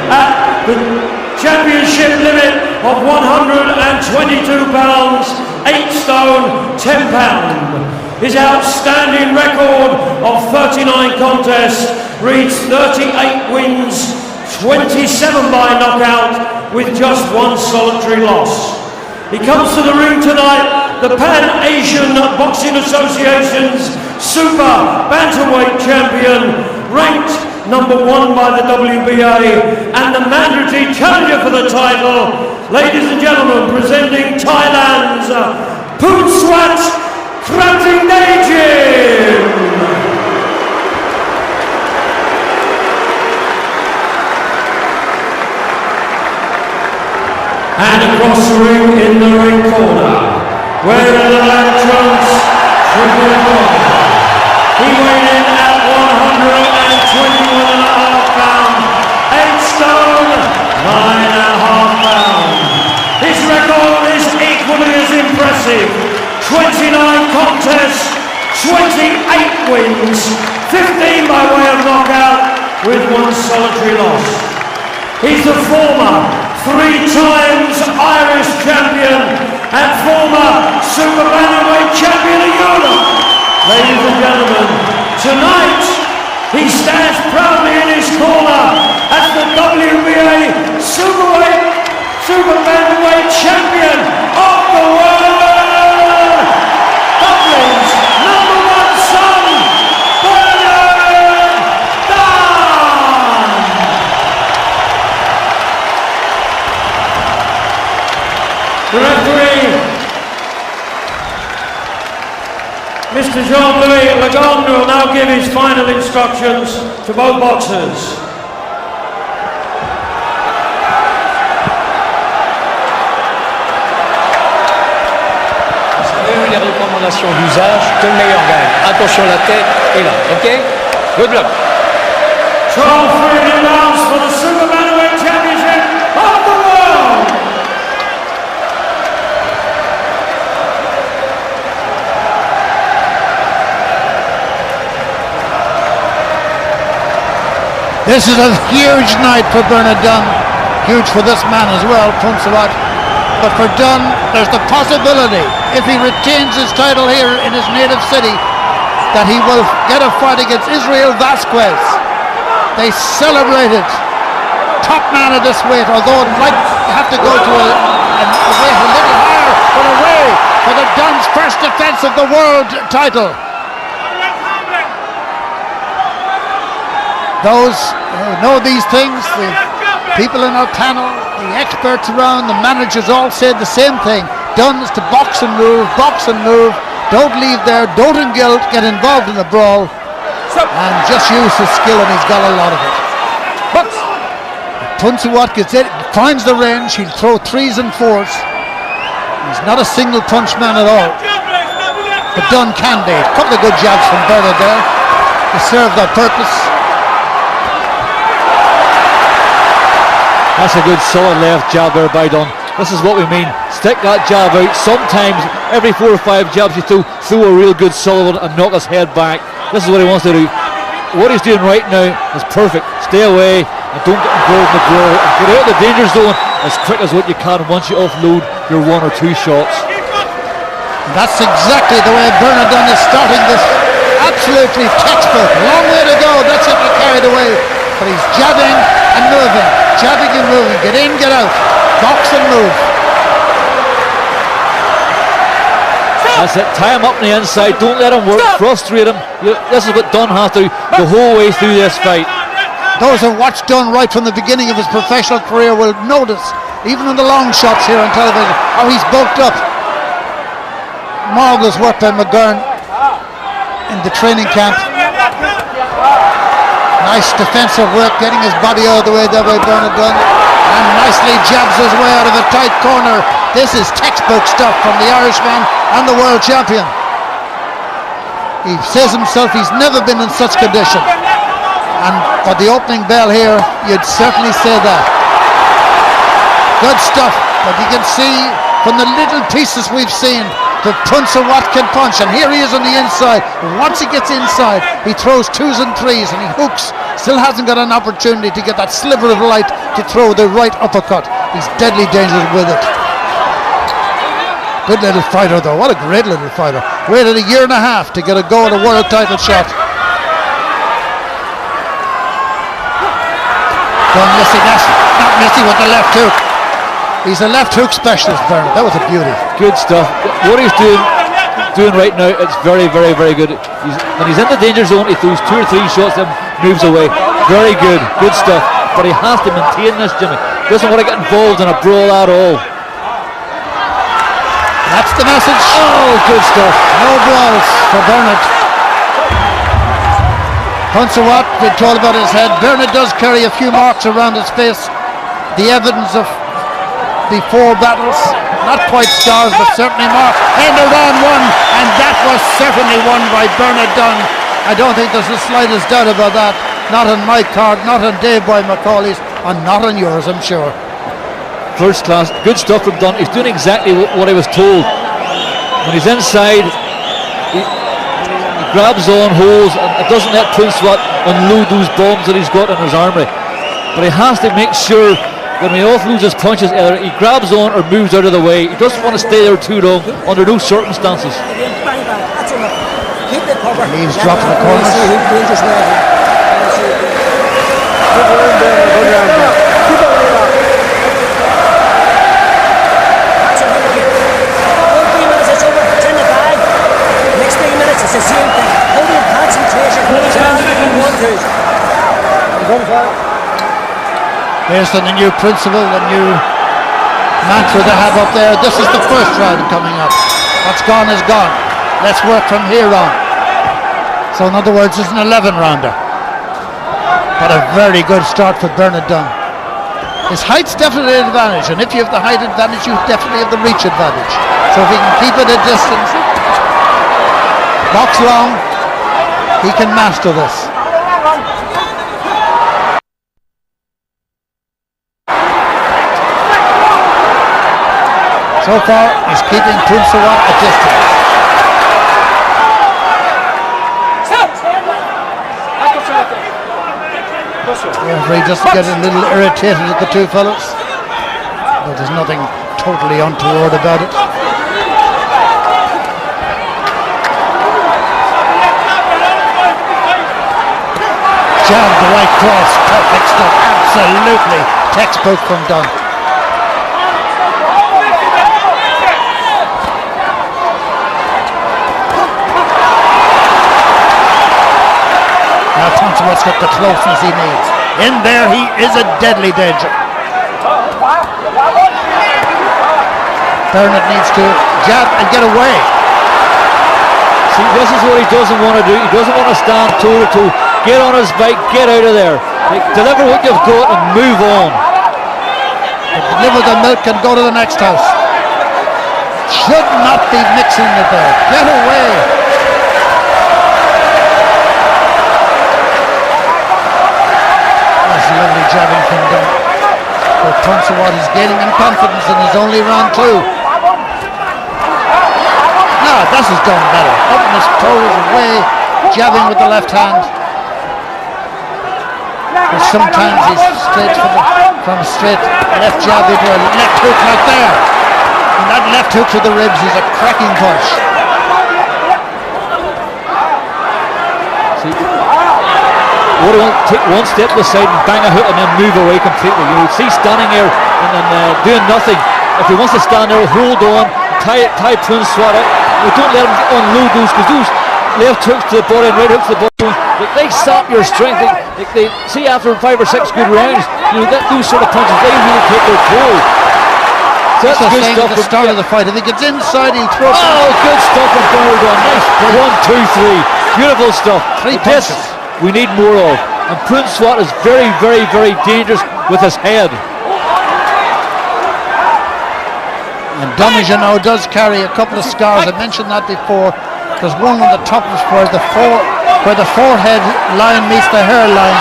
at the championship limit of 122 pounds, 8 stone, 10 pound. His outstanding record of 39 contests reads 38 wins, 27 by knockout with just one solitary loss. He comes to the ring tonight, the Pan-Asian Boxing Association's Super Bantamweight champion, ranked number 1 by the WBA and the mandatory challenger for the title. Ladies and gentlemen, presenting Thailand's Poonswat Kratingdejin. And across the ring in the ring corner, wearing the black trunks, triple gold. He weighed in at 121.5 pounds, 8 stone, 9.5 pounds. His record is equally as impressive. 29 contests, 28 wins, 15 by way of knockout with one solitary loss. He's the former 3 times Irish champion and former Super Bantamweight champion of Europe. Ladies and gentlemen, tonight he stands proudly in his corner as the WBA Super Bantamweight champion of the world. Dublin's number 1 son, Bernard Dunn. The referee, Mr. Jean-Louis Lagonde, will now give his final instructions to both boxers. Les recommandations d'usage, que le meilleur gagne. Attention, la tête est là, ok? Good luck. 12 freedom rounds for the Super Bantamweight Championship of the world. This is a huge night for Bernard Dunn, huge for this man as well, Poonswat. But for Dunn, there's the possibility, if he retains his title here in his native city, that he will get a fight against Israel Vasquez. They celebrated top man of this weight, although it might have to go to a weight a little higher, but away for the Dunn's first defense of the world title. Those who know these things, the people in our panel, the experts around, the managers all said the same thing. Dunn is to box and move, don't leave there, don't get involved in the brawl, and just use his skill, and he's got a lot of it. But Poonswat gets it, finds the range, he'll throw 3s and 4s. He's not a single punch man at all. But Dunn can be. A couple of good jabs from Bernard there to serve their purpose. That's a good solid left jab there by Dunn. This is what we mean. Stick that jab out. Sometimes every 4 or 5 jabs you throw a real good solid one and knock his head back. This is what he wants to do. What he's doing right now is perfect. Stay away and don't get involved in the brawl. And get out of the danger zone as quick as what you can once you offload your 1 or 2 shots. That's exactly the way Bernard Dunn is starting this. Absolutely textbook. Long way to go. That's it, he carried away. But he's jabbing and moving. Jabbing and moving. Get in, get out. Box and move. That's it. Tie him up on the inside. Don't let him work. Frustrate him. This is what Dunn has to do the whole way through this fight. Those who watched Dunn right from the beginning of his professional career will notice, even in the long shots here on television, how he's bulked up. Marvellous work by McGurn in the training camp. Nice defensive work, getting his body out of the way there by Bernard Dunn, and nicely jabs his way out of a tight corner. This is textbook stuff from the Irishman and the world champion. He says himself he's never been in such condition, and for the opening bell here, you'd certainly say that. Good stuff, but you can see from the little pieces we've seen that Poonswat can punch, and here he is on the inside. Once he gets inside, he throws 2s and 3s, and he hooks Still hasn't got an opportunity to get that sliver of light to throw the right uppercut. He's deadly dangerous with it. Good little fighter though, what a great little fighter. Waited a year and a half to get a go at a world title shot. Done missing that, not missing with the left hook. He's a left hook specialist, Bernard. That was a beauty. Good stuff. What he's doing right now, it's very, very, very good. When he's in the danger zone, he throws 2 or 3 shots and moves away. Very good, good stuff. But he has to maintain this, Jimmy. Doesn't want to get involved in a brawl at all. That's the message. Oh, good stuff. No brawls for Bernard. Hunsawat, been told about his head. Bernard does carry a few marks around his face. The evidence of before battles, not quite scars, but certainly marks. And the round one, and that was certainly won by Bernard Dunn. I don't think there's the slightest doubt about that. Not on my card, not on Dave Boy McCauley's, and not on yours, I'm sure. First class, good stuff from Dunn. He's doing exactly what I was told. When he's inside, he grabs on holes and it doesn't let Prince-Swat unload those bombs that he's got in his armoury. But he has to make sure that when he offloads his punches, either he grabs on or moves out of the way. He doesn't want to stay there too long under those circumstances. Leaves dropping the corners. Based on the new principle, the new mantra they have up there, this is the first round coming up. What's gone is gone. Let's work from here on. So in other words, it's an 11-rounder. But a very good start for Bernard Dunn. His height's definitely an advantage, and if you have the height advantage, you definitely have the reach advantage. So if he can keep it at distance, box long, he can master this. So far, he's keeping Prince-Swat at distance. The referee just get a little irritated at the two fellas, but there's nothing totally untoward about it. Jab the right cross, perfect stuff, absolutely textbook from Dunn. Now Prince-Swat's got the closeness he needs. In there he is a deadly danger. Bernard needs to jab and get away. See, this is what he doesn't want to do. He doesn't want to stand toe to toe. Get on his bike, get out of there. Deliver what you've got and move on. Deliver the milk and go to the next house. Should not be mixing it there. Get away. That's lovely jabbing from Dunn. But Prince-Swat is gaining in confidence in his only round 2. No, this is done better. Up in his toes away, jabbing with the left hand. But sometimes he's straight from straight left jab into a left hook like there. And that left hook to the ribs is a cracking punch. See, what do you want? Take one step to the side and bang a hook and then move away completely. You know, see standing there and then doing nothing. If he wants to stand there, hold on, tie Prince-Swat up. Don't let him unload those, because those left hooks to the body and right hooks to the body, they sap your strength. They see after 5 or 6 good rounds, you know, those sort of punches, they really take their toll. So that's good stuff at the start of the fight. If he gets inside, he'll throw. Oh, good stuff from Bernard Dunn. Nice. 1, 2, 3. Beautiful stuff. 3 punches. This we need more of. And Prince-Swat is very, very, very dangerous with his head. And Dunn, as you know, does carry a couple of scars. I mentioned that before. There's one on the top of where the forehead line meets the hairline.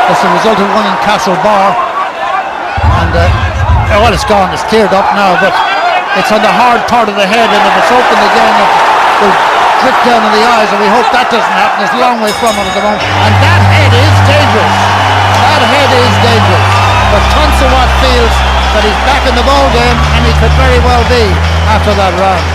That's the result of one in Castle Bar. And well, it's gone. It's cleared up now, but it's on the hard part of the head, and if it's open again, it will drip down in the eyes. And we hope that doesn't happen. It's a long way from it at the moment. And that head is dangerous. dangerous. But Tunsawat feels that he's back in the ball game, and he could very well be after that round.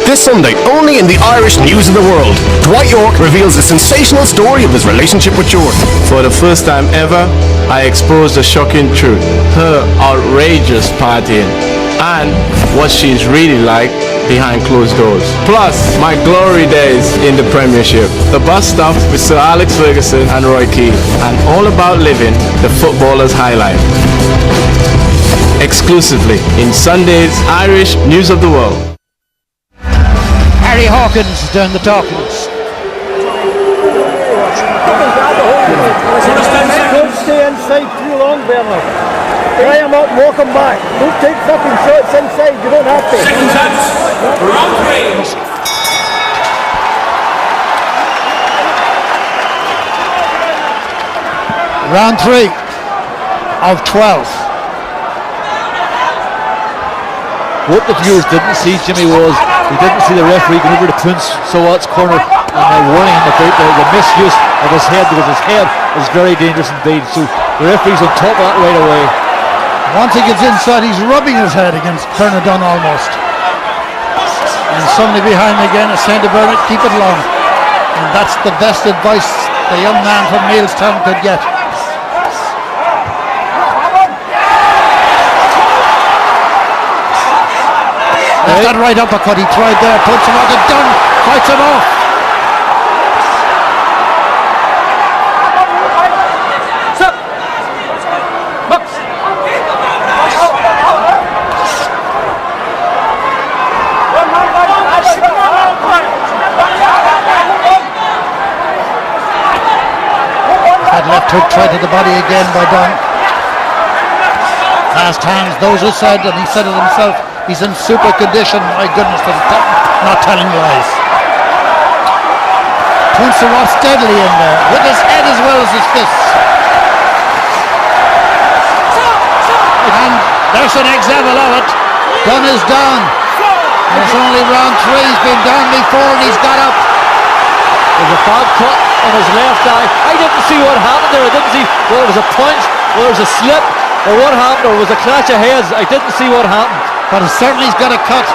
This Sunday, only in the Irish News of the World, Dwight York reveals a sensational story of his relationship with Jordan. For the first time ever, I exposed the shocking truth, her outrageous partying, and what she's really like behind closed doors. Plus, my glory days in the Premiership, the bus stop with Sir Alex Ferguson and Roy Keane, and all about living the footballer's high life. Exclusively in Sunday's Irish News of the World. Harry Hawkins doing the talkings. Don't stay inside too long, Bernard. Try him up, walk him back. Don't take fucking shots inside, you don't have to. Seconds out. Round 3. Round 3 of 12. What the viewers didn't see, Jimmy, was he didn't see the referee going over to Prince Sawat's corner and warning him about the misuse of his head, because his head is very dangerous indeed. So the referee's on top of that right away. Once he gets inside, he's rubbing his head against Bernard almost. And somebody behind me again is saying to Bernard, keep it long. And that's the best advice the young man from Neilstown could get. There's that right uppercut he tried there, puts him out, it's done, fights him off. That left hook tried to the body again by Dunn. Fast hands, those who said, and he said it himself, he's in super condition. My goodness, not telling lies. Tunsawat steadily in there, with his head as well as his fists. And there's an example of it. Dunn is down. And it's only round 3. He's been down before and he's got up. There's a bad cut on his left eye. I didn't see what happened there. I didn't see whether it was a punch, whether it was a slip, or what happened, or it was a clash of heads. I didn't see what happened. But certainly he's got a cut.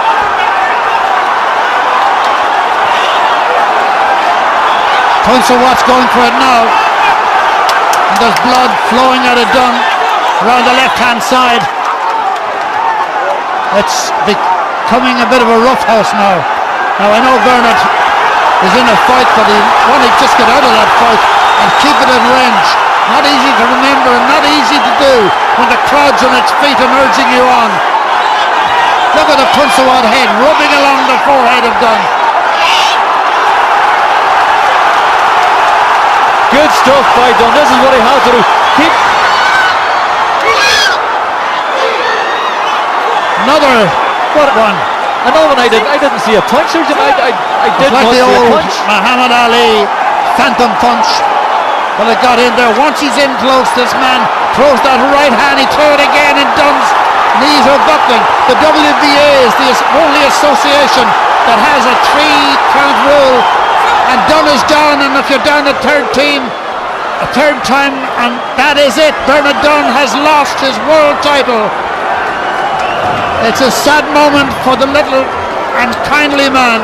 Tunsawat's going for it now. And there's blood flowing out of Dunn around the left-hand side. It's becoming a bit of a rough house now. Now I know Bernard is in a fight, but he wanted to just get out of that fight and keep it in range. Not easy to remember and not easy to do when the crowd's on its feet and urging you on. Look at the Tunsawat head rubbing along the forehead of Dunn. Good stuff by Dunn. This is what he has to do. Keep. Another one. Another one. I didn't see a punch. I did like not the see a old punch. Muhammad Ali phantom punch. Well, it got in there. Once he's in close, this man throws that right hand. He threw it again, and Dunn's knees are buckling. The WBA is the only association that has a 3-count rule, and Dunn is down. And if you're down a third time, and that is it. Bernard Dunn has lost his world title. It's a sad moment for the little and kindly man,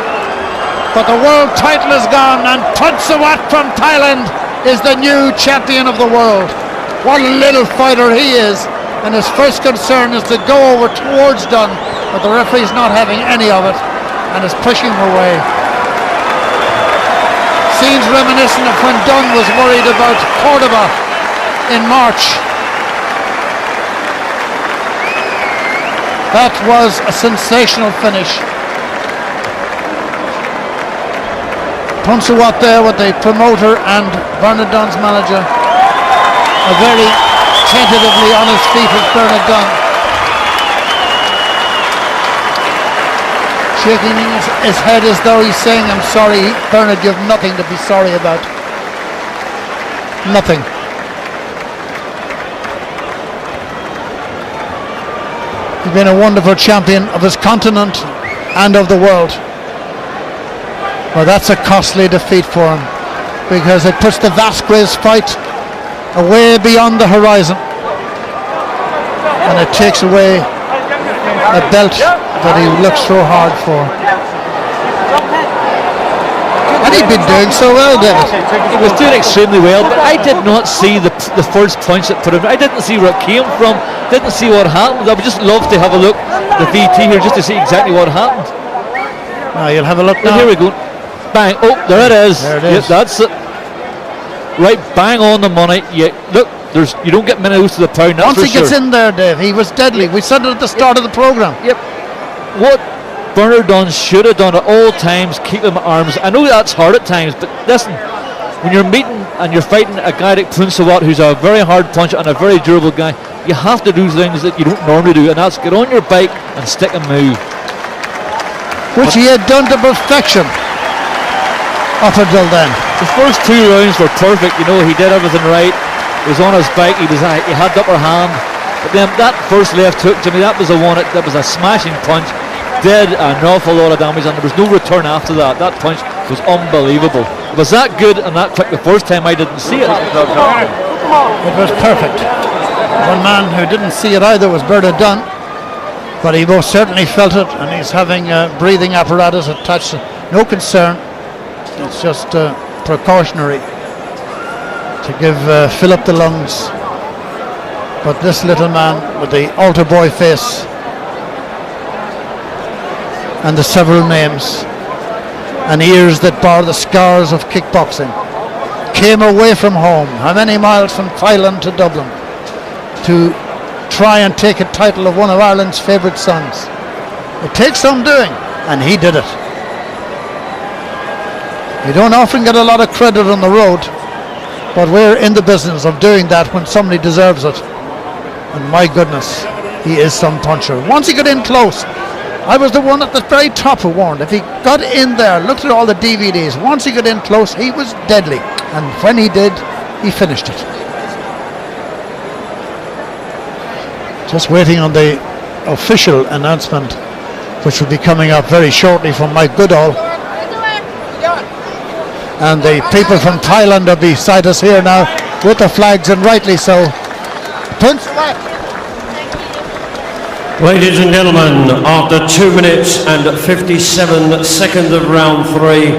but the world title is gone, and Tunsawat from Thailand is the new champion of the world. What a little fighter he is, and his first concern is to go over towards Dunn, but the referee's not having any of it and is pushing him away. Seems reminiscent of when Dunn was worried about Cordoba in March. That was a sensational finish. Tunsawat there with the promoter and Bernard Dunn's manager. A very tentatively on his feet with Bernard Dunn. Shaking his head as though he's saying, I'm sorry, Bernard, you have nothing to be sorry about. Nothing. He's been a wonderful champion of his continent and of the world. Well, that's a costly defeat for him. because it puts the Vasquez fight away beyond the horizon, and it takes away a belt that he looked so hard for. And he'd been doing so well, David. He was doing extremely well, but I did not see the first punch that put him. I didn't see where it came from, didn't see what happened. I would just love to have a look at the VT here just to see exactly what happened. Now you'll have a look now. Here we go. Bang. Oh, there it is. There it is. Yeah, that's it. Right, bang on the money. Yeah, look, you don't get many to the pound, that's Once for he gets sure. in there, Dave, he was deadly. We said it at the start of the programme. Yep. What Bernard Dunn should have done at all times, keep him at arms. I know that's hard at times, but listen, when you're meeting and you're fighting a guy like Punsawat, who's a very hard puncher and a very durable guy, you have to do things that you don't normally do, and that's get on your bike and stick and move. Which he had done to perfection up until then. The first 2 rounds were perfect, you know, he did everything right. He was on his bike, he had the upper hand, but then that first left hook, Jimmy, that was the one, that was a smashing punch, did an awful lot of damage, and there was no return after that. That punch was unbelievable. It was that good and that quick the first time. I didn't see it. It was perfect. One man who didn't see it either was Bernard Dunn, but he most certainly felt it, and he's having a breathing apparatus attached. No concern, it's just precautionary to give fill up the lungs. But this little man with the altar boy face and the several names and ears that bar the scars of kickboxing came away from home, how many miles from Thailand to Dublin, to try and take a title of one of Ireland's favourite sons. It takes some doing, and he did it. You don't often get a lot of credit on the road, but we're in the business of doing that when somebody deserves it. And my goodness, he is some puncher. Once he got in close, I was the one at the very top who warned. If he got in there, looked at all the DVDs, once he got in close, he was deadly. And when he did, he finished it. Just waiting on the official announcement, which will be coming up very shortly from Mike Goodall. And the people from Thailand are beside us here now with the flags, and rightly so. Ladies and gentlemen, after 2 minutes and 57 seconds of round 3,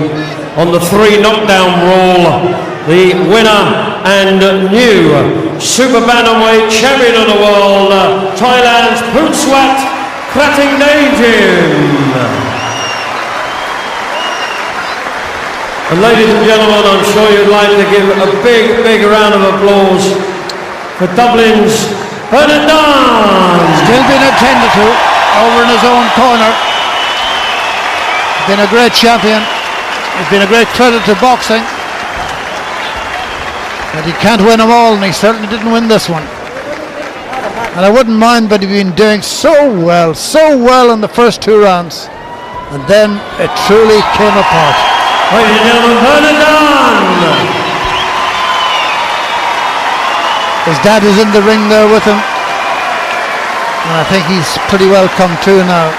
on the 3 knockdown rule, the winner and new super bantamweight champion of the world, Thailand's Punsawat Kratingdaejim. And ladies and gentlemen, I'm sure you'd like to give a big, big round of applause for Dublin's Bernard Dunn. Still being attended to over in his own corner. Been a great champion. He's been a great credit to boxing. But he can't win them all, and he certainly didn't win this one. And I wouldn't mind, but he'd been doing so well in the first 2 rounds. And then it truly came apart. Ladies and gentlemen, Bernard Dunn. His dad is in the ring there with him, and I think he's pretty well come to now.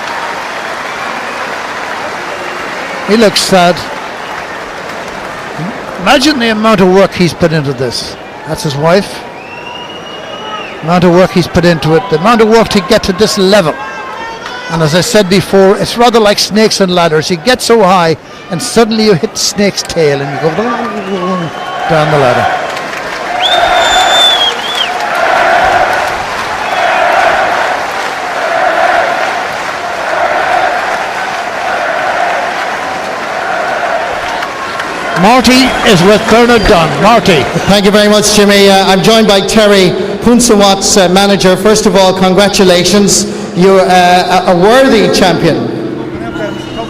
He looks sad. Imagine the amount of work he's put into this. That's his wife. The amount of work he's put into it, the amount of work to get to this level. And as I said before, it's rather like snakes and ladders. You get so high and suddenly you hit the snake's tail and you go down the ladder. Marty is with Bernard Dunn. Marty. Thank you very much, Jimmy. I'm joined by Terry, Punsawat's manager. First of all, congratulations. You're a worthy champion.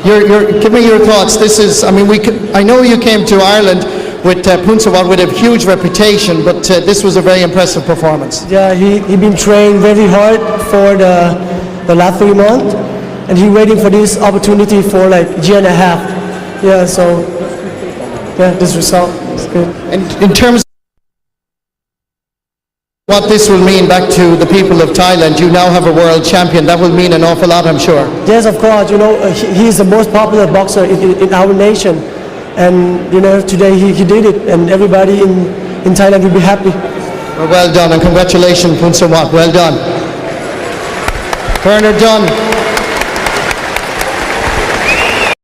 Give me your thoughts. This is, I mean, I know you came to Ireland with Punsawat with a huge reputation, but this was a very impressive performance. Yeah, he been training very hard for the last 3 months, and he waiting for this opportunity for like a year and a half. Yeah, so yeah, this result is good. And in terms of what this will mean back to the people of Thailand, you now have a world champion. That will mean an awful lot, I'm sure. Yes, of course. You know, he is the most popular boxer in our nation. and today he did it, and everybody in Thailand will be happy. Well done, and congratulations, Punsawat. Well done. Turner done.